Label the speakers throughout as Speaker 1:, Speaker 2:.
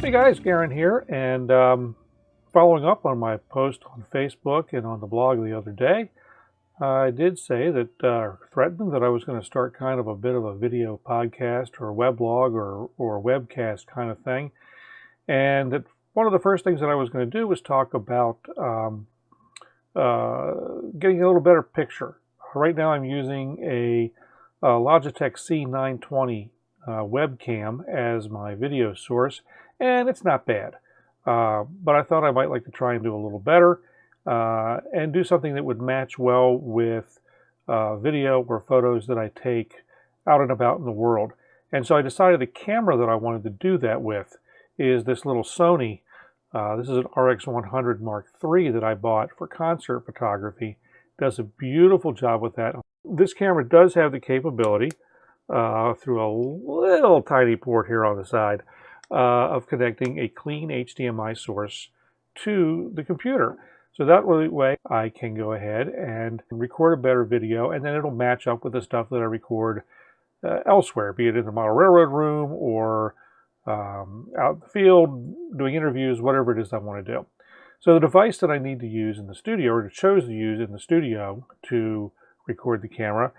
Speaker 1: Hey guys, Garen here, and following up on my post on Facebook and on the blog the other day, I did say that, threatened that I was going to start kind of a bit of a video podcast or a weblog or a webcast kind of thing, and that one of the first things that I was going to do was talk about getting a little better picture. Right now I'm using a Logitech C920 webcam as my video source, and it's not bad. But I thought I might like to try and do a little better and do something that would match well with video or photos that I take out and about in the world. And so I decided the camera that I wanted to do that with is this little Sony. This is an RX100 Mark III that I bought for concert photography. Does a beautiful job with that. This camera does have the capability through a little tiny port here on the side of connecting a clean HDMI source to the computer. So that way I can go ahead and record a better video, and then it'll match up with the stuff that I record elsewhere, be it in the model railroad room or out in the field, doing interviews, whatever it is I want to do. So the device that I need to use in the studio, or chose to use in the studio to record the camera,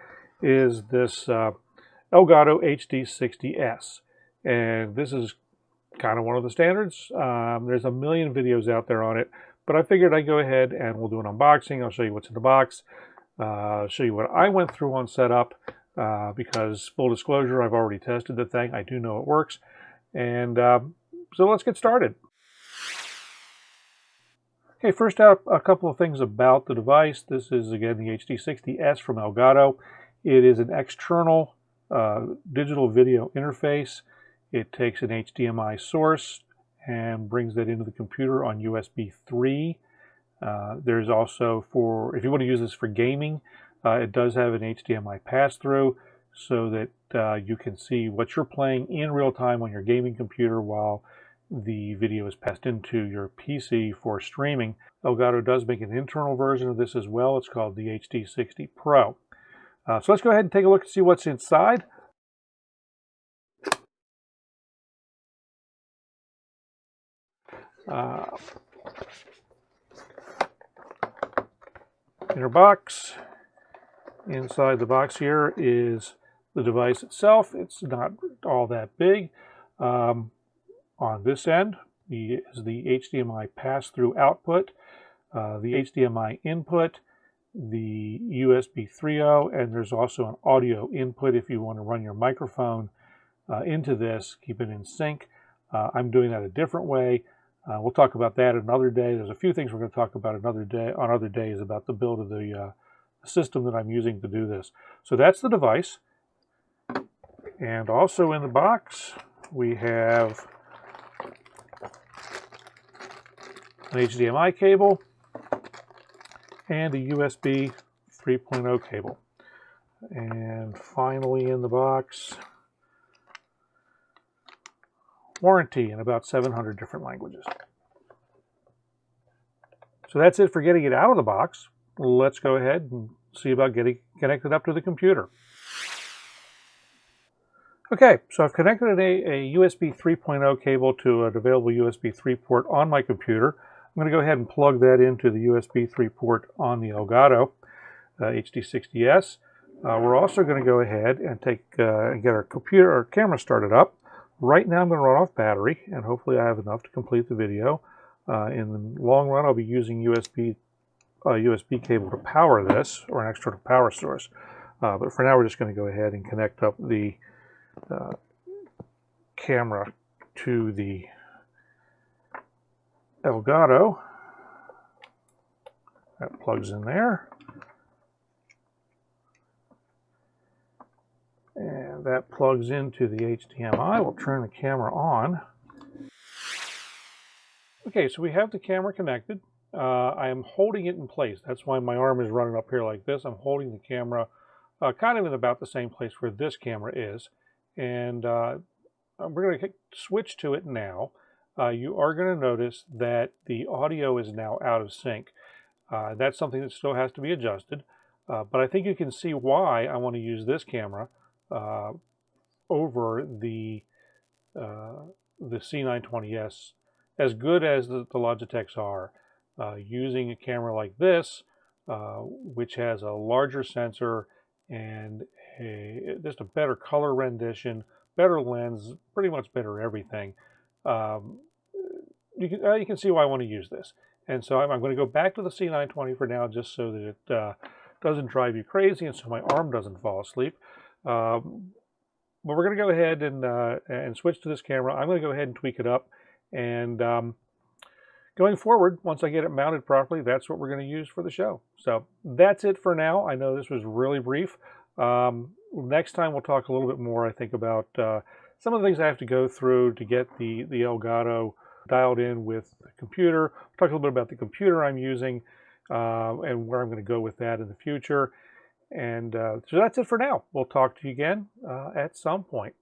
Speaker 1: is this Elgato HD60 S. And this is kind of one of the standards. There's a million videos out there on it, but I figured I'd go ahead and we'll do an unboxing. I'll show you what's in the box, show you what I went through on setup, because full disclosure, I've already tested the thing. I do know it works. And so let's get started. Okay, first up, a couple of things about the device. This is, again, the HD60 S from Elgato. It is an external digital video interface. It takes an HDMI source and brings that into the computer on USB 3. There's also, if you want to use this for gaming, it does have an HDMI pass-through so that you can see what you're playing in real time on your gaming computer while the video is passed into your PC for streaming. Elgato does make an internal version of this as well. It's called the HD60 Pro. So let's go ahead and take a look and see what's inside. Inner box. Inside the box here is the device itself. It's not all that big. On this end is the HDMI pass-through output, the HDMI input, the USB 3.0, and there's also an audio input if you want to run your microphone into this, keep it in sync. I'm doing that a different way. We'll talk about that another day. There's a few things we're going to talk about another day on other days about the build of the system that I'm using to do this. So that's the device. And also in the box, we have an HDMI cable and a USB 3.0 cable. And finally in the box, warranty in about 700 different languages. So that's it for getting it out of the box. Let's go ahead and see about getting connected up to the computer. Okay, so I've connected a USB 3.0 cable to an available USB 3 port on my computer. I'm going to go ahead and plug that into the USB 3 port on the Elgato HD60 S. We're also going to go ahead and get our camera started up. Right now I'm going to run off battery, and hopefully I have enough to complete the video. In the long run, I'll be using USB cable to power this, or an external power source. But for now, we're just going to go ahead and connect up the camera to the Elgato. That plugs in there. And that plugs into the HDMI. We'll turn the camera on. Okay, so we have the camera connected. I am holding it in place. That's why my arm is running up here like this. I'm holding the camera kind of in about the same place where this camera is. And we're going to switch to it now. You are going to notice that the audio is now out of sync. That's something that still has to be adjusted. But I think you can see why I want to use this camera over the the C920S, as good as the Logitechs are, using a camera like this, which has a larger sensor and just a better color rendition, better lens, pretty much better everything. You can see why I want to use this. And so I'm going to go back to the C920 for now, just so that it doesn't drive you crazy and so my arm doesn't fall asleep. But we're going to go ahead and switch to this camera. I'm going to go ahead and tweak it up. And going forward, once I get it mounted properly, that's what we're going to use for the show. So that's it for now. I know this was really brief. Next time we'll talk a little bit more, I think, about some of the things I have to go through to get the Elgato dialed in with the computer. We'll talk a little bit about the computer I'm using and where I'm going to go with that in the future. And so that's it for now. We'll talk to you again at some point.